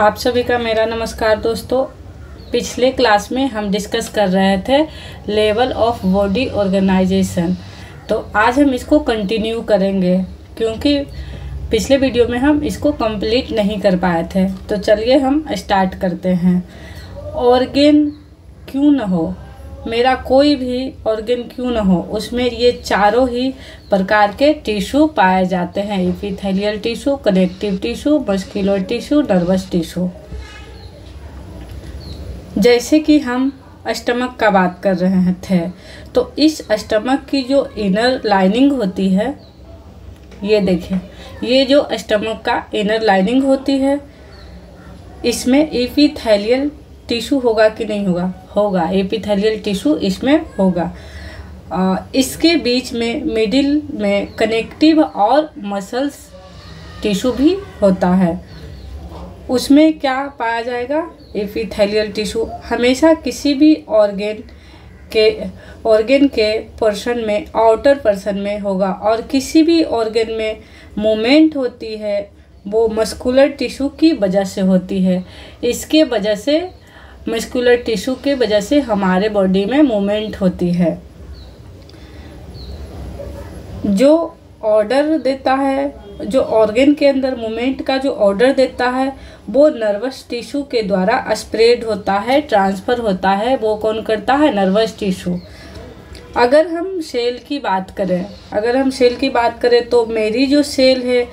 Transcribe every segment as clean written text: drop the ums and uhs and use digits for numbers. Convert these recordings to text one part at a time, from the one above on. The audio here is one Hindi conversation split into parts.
आप सभी का मेरा नमस्कार दोस्तों। पिछले क्लास में हम डिस्कस कर रहे थे लेवल ऑफ बॉडी ऑर्गेनाइजेशन। तो आज हम इसको कंटिन्यू करेंगे क्योंकि पिछले वीडियो में हम इसको कंप्लीट नहीं कर पाए थे। तो चलिए हम स्टार्ट करते हैं। ऑर्गेन क्यों न हो, मेरा कोई भी ऑर्गेन क्यों न हो, उसमें ये चारों ही प्रकार के टिश्यू पाए जाते हैं। Epithelial tissue, connective tissue, muscular tissue, nervous tissue. जैसे कि हम स्टमक का बात कर रहे थे, तो इस स्टमक की जो इनर लाइनिंग होती है, ये देखें, ये जो स्टमक का इनर लाइनिंग होती है, इसमें एपिथेलियल टिश्यू होगा कि नहीं होगा? होगा। एपिथेलियल टिश्यू इसमें होगा। इसके बीच में मिडिल में कनेक्टिव और मसल्स टिश्यू भी होता है। उसमें क्या पाया जाएगा? एपिथेलियल टिश्यू हमेशा किसी भी ऑर्गेन के पोर्शन में, आउटर पोर्शन में होगा, और किसी भी ऑर्गेन में मूवमेंट होती है वो मस्कुलर टिश्यू की वजह से होती है। इसके वजह से, मस्कुलर टिश्यू के वजह से हमारे बॉडी में मूवमेंट होती है। जो ऑर्डर देता है, जो ऑर्गन के अंदर मूवमेंट का जो ऑर्डर देता है, वो नर्वस टिश्यू के द्वारा स्प्रेड होता है, ट्रांसफ़र होता है। वो कौन करता है? Nervous tissue. अगर हम सेल की बात करें, तो मेरी जो सेल है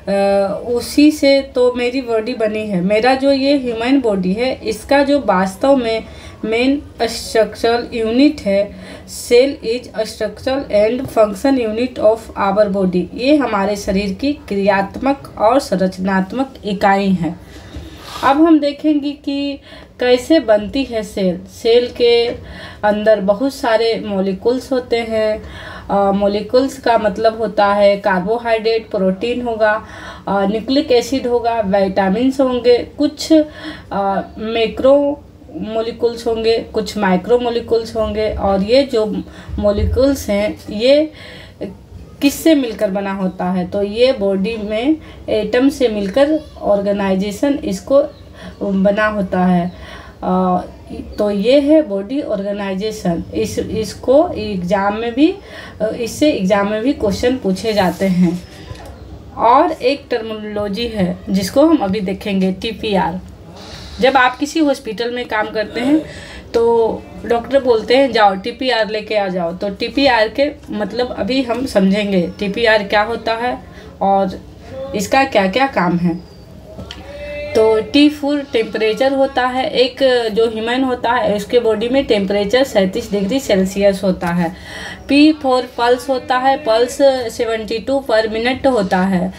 उसी से तो मेरी बॉडी बनी है। मेरा जो ये ह्यूमन बॉडी है, इसका जो वास्तव में मेन स्ट्रक्चरल यूनिट है, cell is structural and function unit of our body. ये हमारे शरीर की क्रियात्मक और संरचनात्मक इकाई है। अब हम देखेंगे कि कैसे बनती है सेल। सेल के अंदर बहुत सारे मॉलिक्यूल्स होते हैं। मॉलिक्यूल्स का मतलब होता है कार्बोहाइड्रेट, प्रोटीन होगा, न्यूक्लिक एसिड होगा, विटामिन्स होंगे, कुछ मैक्रो मॉलिक्यूल्स होंगे, कुछ माइक्रो मॉलिक्यूल्स होंगे। और ये जो मॉलिक्यूल्स हैं, ये किससे मिलकर बना होता है? तो ये बॉडी में एटम से मिलकर ऑर्गेनाइजेशन इसको बना होता है। तो ये है बॉडी ऑर्गेनाइजेशन। इसको एग्ज़ाम में भी, इससे एग्ज़ाम में भी क्वेश्चन पूछे जाते हैं। और एक टर्मिनोलॉजी है जिसको हम अभी देखेंगे, टीपीआर। जब आप किसी हॉस्पिटल में काम करते हैं तो डॉक्टर बोलते हैं जाओ टीपीआर लेके आ जाओ। तो टीपीआर के मतलब अभी हम समझेंगे टीपीआर क्या होता है और इसका क्या क्या काम है। तो टी फॉर टेम्परेचर होता है। एक जो ह्यूमन होता है, उसके बॉडी में टेम्परेचर 37 डिग्री सेल्सियस होता है। पी फॉर पल्स होता है। पल्स 72 पर मिनट होता है।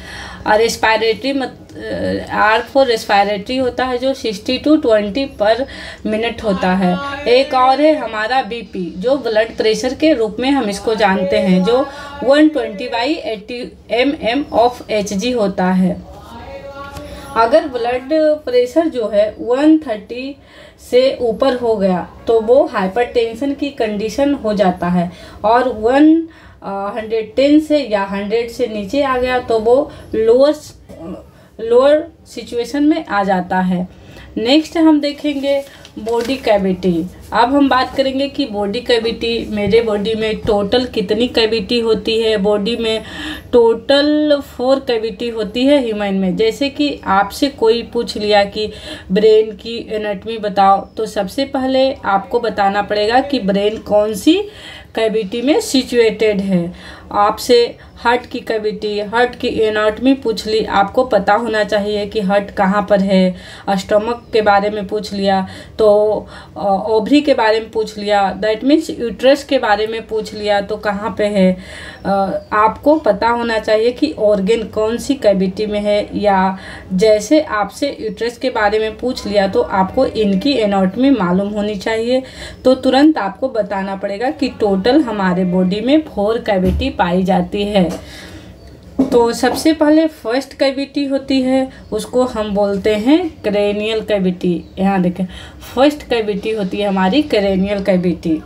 और रेस्पायरेटरी आर फॉर रेस्पायरेटरी होता है, जो 60 to 20 पर मिनट होता है। एक और है हमारा बीपी, जो ब्लड प्रेशर के रूप में हम इसको जानते हैं, जो 120/80 mm ऑफ Hg होता है। अगर ब्लड प्रेशर जो है 130 से ऊपर हो गया तो वो हाइपरटेंशन की कंडीशन हो जाता है, और 110 से या 100 से नीचे आ गया तो वो लोअर सिचुएशन में आ जाता है। नेक्स्ट हम देखेंगे बॉडी कैविटी। अब हम बात करेंगे कि बॉडी कैविटी, मेरे बॉडी में टोटल कितनी कैविटी होती है। बॉडी में टोटल 4 कैविटी होती है ह्यूमन में। जैसे कि आपसे कोई पूछ लिया कि ब्रेन की एनाटॉमी बताओ, तो सबसे पहले आपको बताना पड़ेगा कि ब्रेन कौन सी कैविटी में सिचुएटेड है। आपसे हार्ट की कैविटी, हार्ट की एनाटॉमी पूछ ली, आपको पता होना चाहिए कि हार्ट कहाँ पर है। स्टमक के बारे में पूछ लिया तो ओवरी के बारे में पूछ लिया, दैट मीन्स यूट्रस के बारे में पूछ लिया तो कहाँ पे है। आपको पता होना चाहिए कि ऑर्गन कौन सी कैविटी में है। या जैसे आपसे यूट्रस के बारे में पूछ लिया तो आपको इनकी एनाटॉमी मालूम होनी चाहिए। तो तुरंत आपको बताना पड़ेगा कि टोटल हमारे बॉडी में 4 कैविटी पाई जाती है। तो सबसे पहले फर्स्ट कैविटी होती है, उसको हम बोलते हैं क्रेनियल कैविटी। यहाँ देखें, फर्स्ट कैविटी होती है हमारी क्रेनियल कैविटी।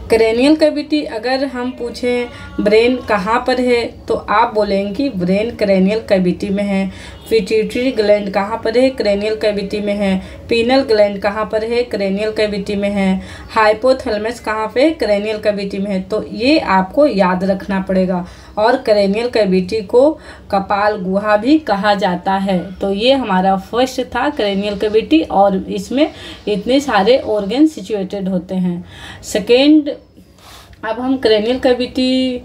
क्रेनियल कैविटी, अगर हम पूछें ब्रेन कहाँ पर है तो आप बोलेंगे ब्रेन क्रेनियल कैविटी में है। पिट्यूटरी ग्लैंड कहाँ पर है? क्रेनियल कैविटी में है। पीनल ग्लैंड कहाँ पर है? क्रेनियल कैविटी में है। हाइपोथैलेमस कहाँ पे है? क्रेनियल कैविटी में है। तो ये आपको याद रखना पड़ेगा। और क्रेनियल कैविटी को कपाल गुहा भी कहा जाता है। तो ये हमारा फर्स्ट था क्रेनियल कैविटी, और इसमें इतने सारे ऑर्गन सिचुएटेड होते हैं। सेकेंड, अब हम क्रेनियल कैविटी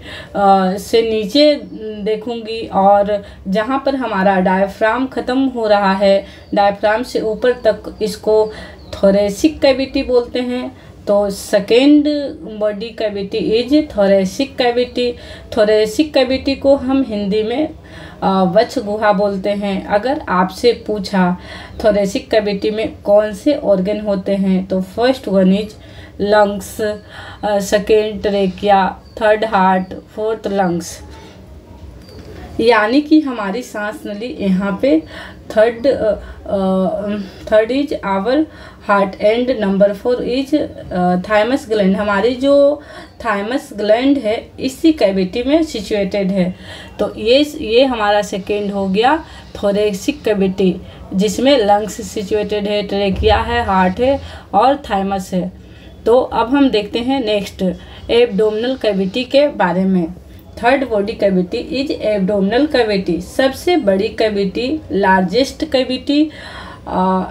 से नीचे देखूंगी, और जहाँ पर हमारा डायफ्राम ख़त्म हो रहा है, डायफ्राम से ऊपर तक, इसको थोरेसिक कैविटी बोलते हैं। तो second body cavity is thoracic cavity. Thoracic cavity को हम हिंदी में वक्ष गुहा बोलते हैं। अगर आपसे पूछा थोरेसिक कैविटी में कौन से ऑर्गन होते हैं, तो first one is lungs, second trachea, third heart, fourth lungs. यानी कि हमारी सांस नली यहाँ पे third is our heart and number 4 is thymus gland. हमारी जो थाइमस ग्लैंड है इसी कैविटी में सिचुएटेड है। तो ये हमारा सेकेंड हो गया थोरेसिक कैविटी, जिसमें लंग्स सिचुएटेड है, ट्रेकिया है, हार्ट है और थाइमस है। तो अब हम देखते हैं नेक्स्ट एब्डोमिनल कैविटी के बारे में। Third body cavity is abdominal cavity. सबसे बड़ी कैविटी, लार्जेस्ट कैविटी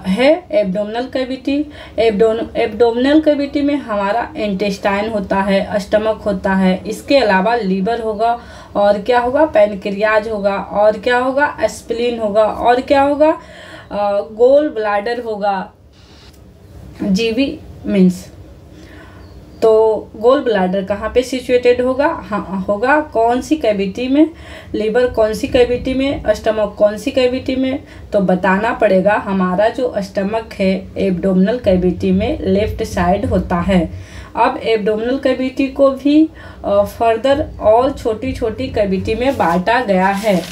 है एब्डोमिनल कैविटी। एब्डोमिनल कैविटी में हमारा इंटेस्टाइन होता है, स्टमक होता है, इसके अलावा लीवर होगा, और क्या होगा? पैनक्रियाज होगा, और क्या होगा? स्प्लीन होगा, और क्या होगा? गोल ब्लैडर होगा। जीवी मीन्स, तो गोल ब्लैडर कहाँ पे सिचुएटेड होगा? हाँ, होगा कौन सी कैविटी में? लीवर कौन सी कैविटी में? स्टमक कौन सी कैविटी में? तो बताना पड़ेगा। हमारा जो स्टमक है एब्डोमिनल कैविटी में लेफ्ट साइड होता है। अब एब्डोमिनल कैविटी को भी फर्दर और छोटी छोटी कैविटी में बांटा गया है,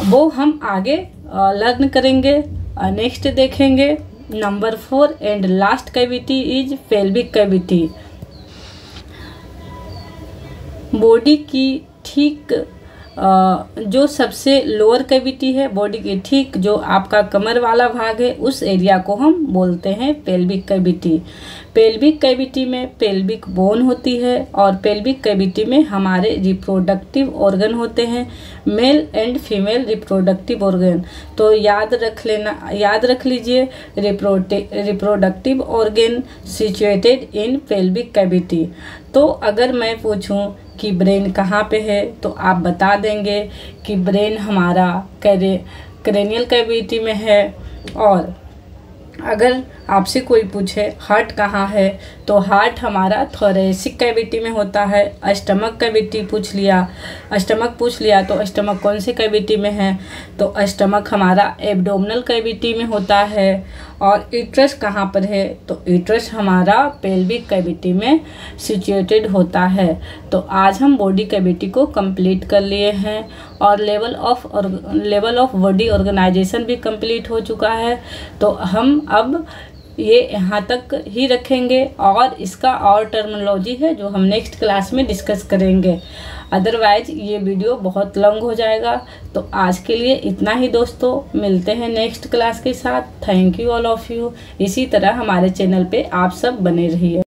वो हम आगे लर्न करेंगे, नेक्स्ट देखेंगे। Number 4 and last cavity is pelvic cavity. Body की ठीक जो सबसे लोअर कैविटी है, बॉडी के ठीक जो आपका कमर वाला भाग है, उस एरिया को हम बोलते हैं पेल्विक कैविटी। पेल्विक कैविटी में पेल्विक बोन होती है, और पेल्विक कैविटी में हमारे रिप्रोडक्टिव ऑर्गन होते हैं, male and female reproductive organ. तो याद रख लीजिए, reproductive organ situated in pelvic cavity. तो अगर मैं पूछूं कि ब्रेन कहाँ पे है, तो आप बता देंगे कि ब्रेन हमारा क्रेनियल कैविटी में है। और अगर आपसे कोई पूछे हार्ट कहाँ है, तो हार्ट हमारा थोरेसिक कैविटी में होता है। स्टमक कैविटी पूछ लिया तो स्टमक कौन सी कैविटी में है, तो स्टमक हमारा एब्डोमिनल कैविटी में होता है। और यूट्रस कहाँ पर है, तो यूट्रस हमारा पेल्विक कैविटी में सिचुएटेड होता है। तो आज हम बॉडी कैविटी को कंप्लीट कर लिए हैं, और लेवल ऑफ बॉडी ऑर्गेनाइजेशन भी कंप्लीट हो चुका है। तो हम अब ये यहाँ तक ही रखेंगे, और इसका और टर्मिनोलॉजी है जो हम नेक्स्ट क्लास में डिस्कस करेंगे। अदरवाइज ये वीडियो बहुत लॉन्ग हो जाएगा। तो आज के लिए इतना ही दोस्तों, मिलते हैं नेक्स्ट क्लास के साथ। Thank you all of you. इसी तरह हमारे चैनल पे आप सब बने रहिए।